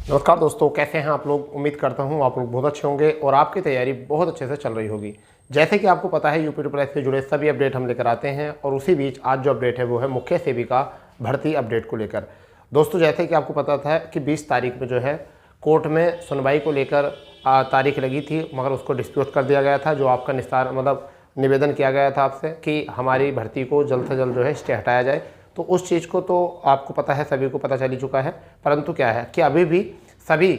नमस्कार दोस्तों, कैसे हैं आप लोग। उम्मीद करता हूं आप लोग बहुत अच्छे होंगे और आपकी तैयारी बहुत अच्छे से चल रही होगी। जैसे कि आपको पता है, यूपी ट्रिपल एस से जुड़े सभी अपडेट हम लेकर आते हैं और उसी बीच आज जो अपडेट है वो है मुख्य सेविका भर्ती अपडेट को लेकर। दोस्तों, जैसे कि आपको पता था कि 20 तारीख में जो है कोर्ट में सुनवाई को लेकर तारीख लगी थी, मगर उसको डिस्प्यूट कर दिया गया था। जो आपका निस्तार निवेदन किया गया था आपसे कि हमारी भर्ती को जल्द से जल्द जो है स्टे हटाया जाए, तो उस चीज़ को तो आपको पता है, सभी को पता चल ही चुका है। परंतु क्या है कि अभी भी सभी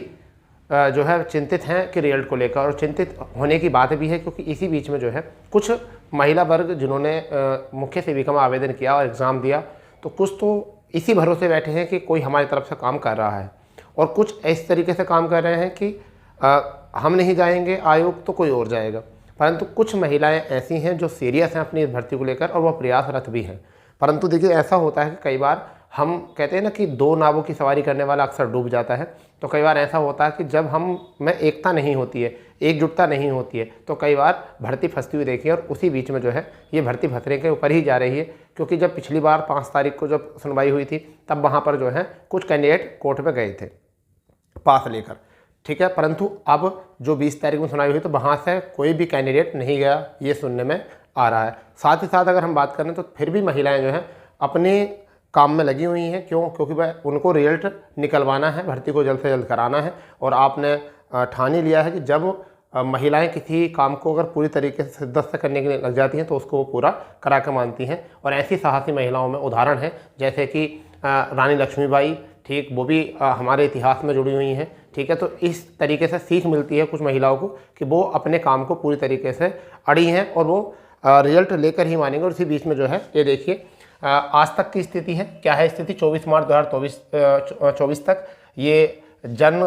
जो है चिंतित हैं कि रिजल्ट को लेकर, और चिंतित होने की बात भी है क्योंकि इसी बीच में जो है कुछ महिला वर्ग जिन्होंने मुख्य सेविका में आवेदन किया और एग्ज़ाम दिया, तो कुछ तो इसी भरोसे बैठे हैं कि कोई हमारी तरफ से काम कर रहा है, और कुछ इस तरीके से काम कर रहे हैं कि हम नहीं जाएंगे आयोग तो कोई और जाएगा। परंतु कुछ महिलाएं ऐसी हैं जो सीरियस हैं अपनी भर्ती को लेकर और वह प्रयासरत भी हैं। परंतु देखिए, ऐसा होता है कि कई बार हम कहते हैं ना कि दो नावों की सवारी करने वाला अक्सर डूब जाता है। तो कई बार ऐसा होता है कि जब हम में एकता नहीं होती है, एकजुटता नहीं होती है, तो कई बार भर्ती फंसती हुई देखी है। और उसी बीच में जो है ये भर्ती फंसने के ऊपर ही जा रही है, क्योंकि जब पिछली बार 5 तारीख को जब सुनवाई हुई थी, तब वहाँ पर जो है कुछ कैंडिडेट कोर्ट में गए थे पास लेकर, ठीक है। परंतु अब जो 20 तारीख में सुनाई हुई, तो वहाँ से कोई भी कैंडिडेट नहीं गया, ये सुनने में आ रहा है। साथ ही साथ अगर हम बात करें तो फिर भी महिलाएं जो हैं अपने काम में लगी हुई हैं। क्यों? क्योंकि वह उनको रिजल्ट निकलवाना है, भर्ती को जल्द से जल्द कराना है। और आपने ठान ही लिया है कि जब महिलाएं किसी काम को अगर पूरी तरीके से शिद्दत से करने के लिए लग जाती हैं तो उसको वो पूरा करा के मानती हैं। और ऐसी साहसी महिलाओं में उदाहरण है जैसे कि रानी लक्ष्मीबाई, ठीक, वो भी हमारे इतिहास में जुड़ी हुई हैं, ठीक है। तो इस तरीके से सीख मिलती है कुछ महिलाओं को कि वो अपने काम को पूरी तरीके से अड़ी हैं और वो रिजल्ट लेकर ही मानेंगे। और इसी बीच में जो है ये देखिए आज तक की स्थिति है, क्या है स्थिति 24 मार्च 2024 तक ये जन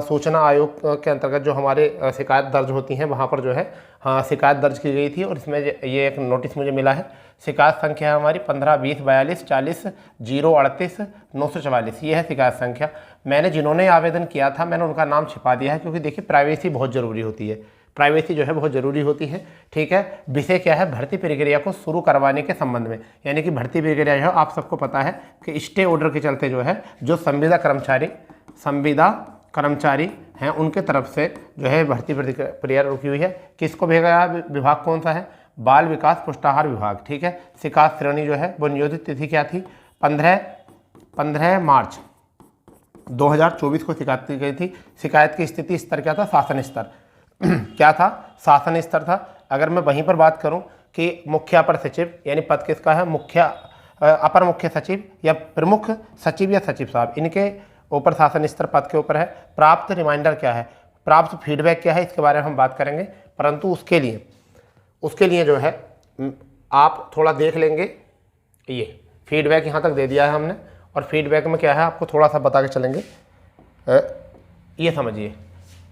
सूचना आयोग के अंतर्गत जो हमारे शिकायत दर्ज होती हैं, वहाँ पर जो है शिकायत दर्ज की गई थी। और इसमें ये एक नोटिस मुझे मिला है। शिकायत संख्या है हमारी 15-20-42-40-038-944, ये है शिकायत संख्या। मैंने जिन्होंने आवेदन किया था मैंने उनका नाम छिपा दिया है, क्योंकि देखिए प्राइवेसी बहुत ज़रूरी होती है, प्राइवेसी जो है बहुत ज़रूरी होती है, ठीक है। विषय क्या है? भर्ती प्रक्रिया को शुरू करवाने के संबंध में, यानी कि भर्ती प्रक्रिया जो है आप सबको पता है कि स्टे ऑर्डर के चलते जो है जो संविदा कर्मचारी हैं उनके तरफ से जो है भर्ती प्रक्रिया रुकी हुई है। किसको भेजा गया? विभाग कौन सा है? बाल विकास पुष्टाहार विभाग, ठीक है। शिकायत श्रेणी जो है वो नियोजित तिथि क्या थी? 15 मार्च 2024 को शिकायत की गई थी। शिकायत की स्थिति स्तर क्या था? शासन स्तर क्या था? शासन स्तर था। अगर मैं वहीं पर बात करूं कि मुख्य अपर सचिव, यानी पद किसका है? अपर मुख्य सचिव या प्रमुख सचिव या सचिव साहब, इनके ऊपर शासन स्तर पद के ऊपर है। प्राप्त रिमाइंडर क्या है? प्राप्त फीडबैक क्या है? इसके बारे में हम बात करेंगे। परंतु उसके लिए जो है आप थोड़ा देख लेंगे। ये फीडबैक यहाँ तक दे दिया है हमने, और फीडबैक में क्या है आपको थोड़ा सा बता के चलेंगे। ये समझिए,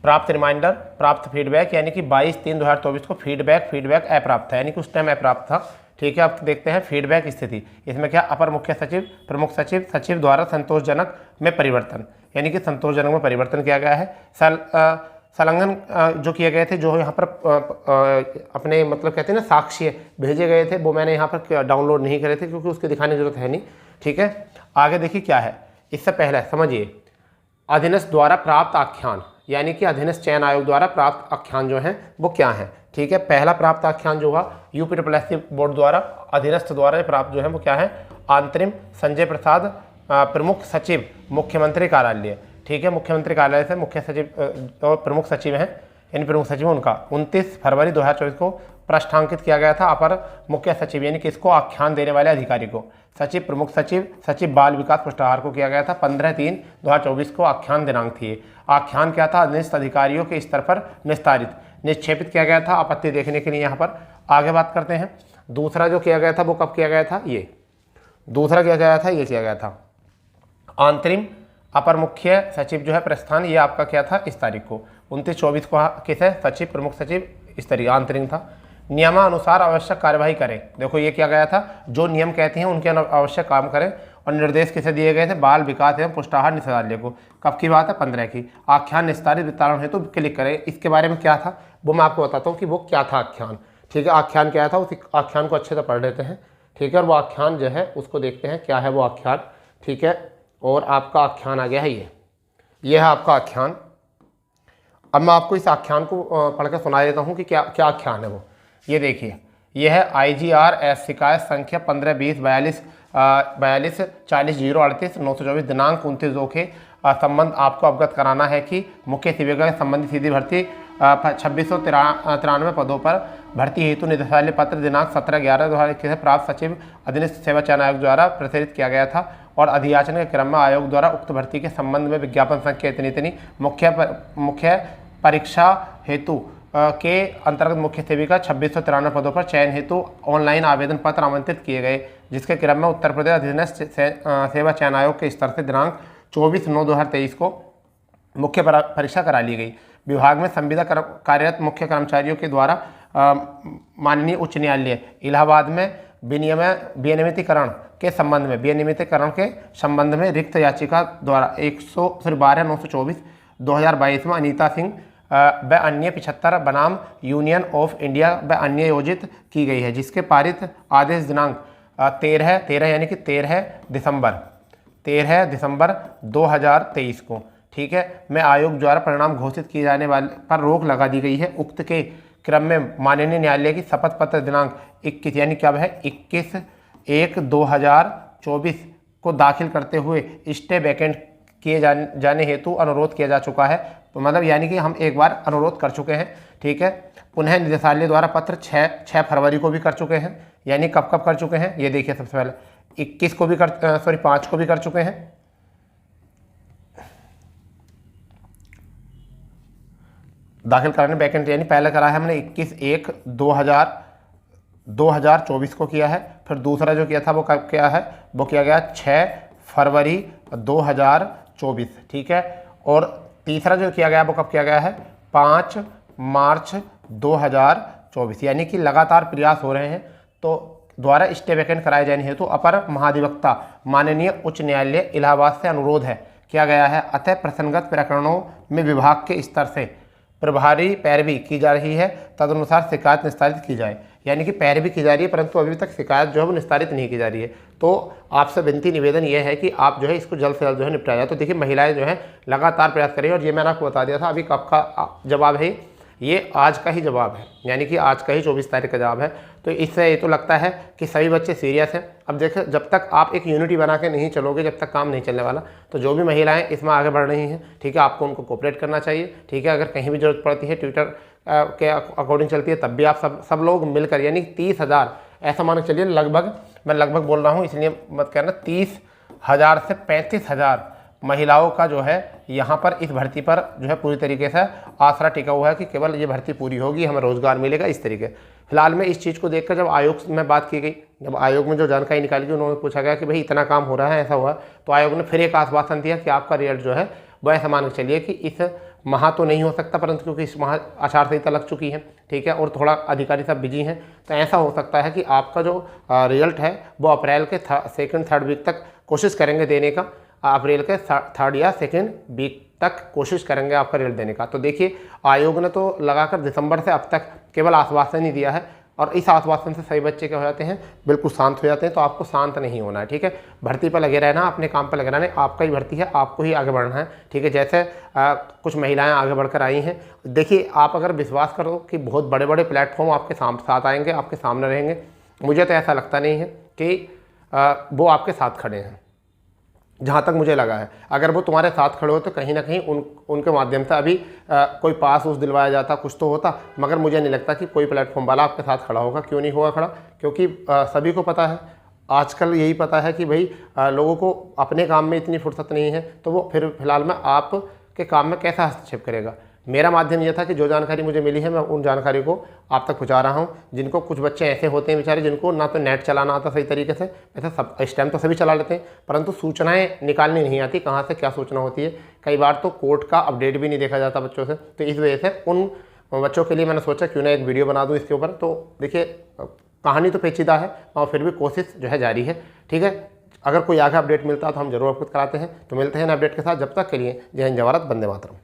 प्राप्त रिमाइंडर, प्राप्त फीडबैक, यानी कि 22/3/2024 को फीडबैक अप्राप्त था, यानी कि उस टाइम अप्राप्त था, ठीक है। अब देखते हैं फीडबैक स्थिति। इसमें क्या? अपर मुख्य सचिव, प्रमुख सचिव, सचिव द्वारा संतोषजनक में परिवर्तन, यानी कि संतोषजनक में परिवर्तन किया गया है। संलग्न जो किए गए थे, जो यहाँ पर अपने कहते हैं ना साक्ष्य भेजे गए थे, वो मैंने यहाँ पर डाउनलोड नहीं करे थे क्योंकि उसके दिखाने की जरूरत है नहीं, ठीक है। आगे देखिए क्या है। इससे पहले समझिए अधीनस्थ द्वारा प्राप्त आख्यान, यानी कि अधीनस्थ चयन आयोग द्वारा प्राप्त आख्यान जो हैं वो क्या है, ठीक है। पहला प्राप्त आख्यान जो हुआ यूपी ट्रिपल एस बोर्ड द्वारा अधीनस्थ द्वारा प्राप्त जो है वो क्या है? अंतरिम संजय प्रसाद, प्रमुख सचिव मुख्यमंत्री कार्यालय, ठीक है। मुख्यमंत्री कार्यालय से मुख्य सचिव और प्रमुख सचिव हैं, यानी प्रमुख सचिव उनका 29 फरवरी 2024 को पृष्ठांकित किया गया था अपर मुख्य सचिव, यानी कि इसको आख्यान देने वाले अधिकारी को। सचिव, प्रमुख सचिव, सचिव बाल विकास पुष्टाहार को किया गया था 15/3/2024 को आख्यान दिनांक थी। आख्यान क्या था? अधीनस्थ अधिकारियों के स्तर पर निक्षेपित किया गया था आपत्ति देखने के लिए। यहाँ पर आगे बात करते हैं। दूसरा जो किया गया था वो कब किया गया था? ये दूसरा किया गया था, ये किया गया था अंतरिम अपर मुख्य सचिव जो है प्रस्थान, ये आपका क्या था? इस तारीख को 29/24 को किस है? सचिव, प्रमुख सचिव, इस तरीके आंतरिक था। नियमानुसार आवश्यक कार्यवाही करें, देखो ये किया गया था, जो नियम कहते हैं उनके आवश्यक काम करें। और निर्देश किसे दिए गए थे? बाल विकास एवं पुष्टाहार निदेशालय को। कब की बात है? 15 की। आख्यान निस्तारित वितरण हेतु क्लिक करें। इसके बारे में क्या था वो मैं आपको बताता हूँ कि वो क्या था आख्यान, ठीक है। आख्यान क्या था, उस आख्यान को अच्छे से पढ़ लेते हैं, ठीक है। और वो आख्यान जो है उसको देखते हैं क्या है वो आख्यान, ठीक है। और आपका आख्यान आ गया है यह है आपका आख्यान। अब मैं आपको इस आख्यान को पढ़ कर सुना देता हूँ कि क्या क्या आख्यान है वो। ये देखिए, यह है IGRS शिकायत संख्या 15-20-42 40-038 924 दिनांक 29/2 के संबंध आपको अवगत कराना है कि मुख्य सेविका के संबंधी सीधी भर्ती 2693 पदों पर भर्ती हेतु निदेशालय पत्र दिनांक 17/11/2021 से प्राप्त सचिव अधीनस्थ सेवा चयन आयोग द्वारा प्रसारित किया गया था और अधियाचन के क्रम में आयोग द्वारा उक्त भर्ती के संबंध में विज्ञापन संख्या इतनी मुख्य परीक्षा हेतु के अंतर्गत मुख्य सेविका 2693 पदों पर चयन हेतु ऑनलाइन आवेदन पत्र आमंत्रित किए गए, जिसके क्रम में उत्तर प्रदेश अधीनस्थ सेवा चयन आयोग के स्तर से दिनांक 24/9/2023 को मुख्य परीक्षा करा ली गई। विभाग में संविदा कार्यरत मुख्य कर्मचारियों के द्वारा माननीय उच्च न्यायालय इलाहाबाद में विनियमितीकरण के संबंध में रिक्त याचिका द्वारा 112/924/2022 में अनीता सिंह व अन्य 75 बनाम यूनियन ऑफ इंडिया व अन्य योजित की गई है, जिसके पारित आदेश दिनांक 13 यानी कि 13 दिसंबर 2023 को, ठीक है, में आयोग द्वारा परिणाम घोषित किए जाने वाले पर रोक लगा दी गई है। उक्त के क्रम में माननीय न्यायालय की शपथ पत्र दिनांक 21 यानी क्या है 21/1/2024 को दाखिल करते हुए स्टे वैकेंट किए जाने हेतु अनुरोध किया जा चुका है। तो मतलब यानी कि हम एक बार अनुरोध कर चुके हैं, ठीक है। पुनः निदेशालय द्वारा पत्र 6 फरवरी को भी कर चुके हैं, यानी कब कर चुके हैं ये देखिए। सबसे पहले 5 को भी कर चुके हैं। दाखिल कराने वैकेंट यानी पहले करा है हमने 21/1/2024 को किया है। फिर दूसरा जो किया था वो कब किया है, वो किया गया 6 फरवरी 2024, ठीक है। और तीसरा जो किया गया वो कब किया गया है 5 मार्च 2024, यानी कि लगातार प्रयास हो रहे हैं। तो द्वारा स्टे वैकेंट कराए जाने हेतु अपर महाधिवक्ता माननीय उच्च न्यायालय इलाहाबाद से अनुरोध है किया गया है। अतः प्रसंगत प्रकरणों में विभाग के स्तर से प्रभारी पैरवी की जा रही है, तदनुसार शिकायत निस्तारित की जाए। यानी कि पैरवी की जा रही है परंतु अभी तक शिकायत जो है वो निस्तारित नहीं की जा रही है। तो आपसे विनती निवेदन ये है कि आप जो है इसको जल्द से जल्द जो है निपटाया जाए। तो देखिए महिलाएं जो है लगातार प्रयास कर रही है और ये मैंने आपको बता दिया था अभी कब का जवाब है, ये आज का ही जवाब है, यानी कि आज का ही 24 तारीख का जवाब है। तो इससे ये तो लगता है कि सभी बच्चे सीरियस हैं। अब देखिए जब तक आप एक यूनिटी बना के नहीं चलोगे जब तक काम नहीं चलने वाला। तो जो भी महिलाएं इसमें आगे बढ़ रही हैं, ठीक है, आपको उनको कोऑपरेट करना चाहिए, ठीक है। अगर कहीं भी जरूरत पड़ती है ट्विटर के अकॉर्डिंग चलती है तब भी आप सब लोग मिलकर, यानी 30,000 ऐसा मान के चलिए, मैं लगभग बोल रहा हूँ इसलिए मत कहना, 30,000 से 35,000 महिलाओं का जो है यहाँ पर इस भर्ती पर जो है पूरी तरीके से आसरा टिका हुआ है कि केवल ये भर्ती पूरी होगी हमें रोजगार मिलेगा इस तरीके। फिलहाल में इस चीज़ को देखकर जब आयोग में बात की गई, जब आयोग में जो जानकारी निकाली गई, उन्होंने पूछा गया कि भाई इतना काम हो रहा है, ऐसा हुआ, तो आयोग ने फिर एक आश्वासन दिया कि आपका रिजल्ट जो है वो ऐसा मान के चलिए कि इस माह तो नहीं हो सकता परंतु क्योंकि इस माह आचार संहिता लग चुकी है, ठीक है, और थोड़ा अधिकारी सब बिजी हैं, तो ऐसा हो सकता है कि आपका जो रिजल्ट है वो अप्रैल के 2-3 वीक तक कोशिश करेंगे देने का। अप्रैल के 3 या 2 वीक तक कोशिश करेंगे आपका रिजल्ट देने का। तो देखिए आयोग ने तो लगाकर दिसंबर से अब तक केवल आश्वासन ही दिया है और इस आश्वासन से सभी बच्चे क्या हो जाते हैं, बिल्कुल शांत हो जाते हैं। तो आपको शांत नहीं होना है, ठीक है, भर्ती पर लगे रहना, अपने काम पर लगे रहना, आपका ही भर्ती है, आपको ही आगे बढ़ना है, ठीक है। जैसे कुछ महिलाएं आगे बढ़कर आई हैं, देखिए आप अगर विश्वास करो कि बहुत बड़े बड़े प्लेटफॉर्म आपके साथ आएंगे, आपके सामने रहेंगे, मुझे तो ऐसा लगता नहीं है कि वो आपके साथ खड़े हैं। जहाँ तक मुझे लगा है अगर वो तुम्हारे साथ खड़े हो तो कहीं ना कहीं उनके माध्यम से अभी कोई पास उस दिलवाया जाता, कुछ तो होता, मगर मुझे नहीं लगता कि कोई प्लेटफॉर्म वाला आपके साथ खड़ा होगा। क्यों नहीं होगा खड़ा, क्योंकि सभी को पता है, आजकल यही पता है कि भाई लोगों को अपने काम में इतनी फुर्सत नहीं है, तो वो फिर फिलहाल में आपके काम में कैसा हस्तक्षेप करेगा। मेरा माध्यम यह था कि जो जानकारी मुझे मिली है मैं उन जानकारी को आप तक पहुंचा रहा हूं। जिनको कुछ बच्चे ऐसे होते हैं बेचारे जिनको ना तो नेट चलाना आता सही तरीके से, वैसे सब इस टाइम तो सभी चला लेते हैं, परंतु सूचनाएं निकालनी नहीं आती, कहाँ से क्या सूचना होती है। कई बार तो कोर्ट का अपडेट भी नहीं देखा जाता बच्चों से। तो इस वजह से उन बच्चों के लिए मैंने सोचा क्यों ना एक वीडियो बना दूँ इसके ऊपर। तो देखिए कहानी तो पेचीदा है और फिर भी कोशिश जो है जारी है, ठीक है। अगर कोई आगे अपडेट मिलता है तो हम जरूर आपको कराते हैं। तो मिलते हैं अपडेट के साथ, जब तक के लिए जय हिंद, जय भारत, वंदे मातरम।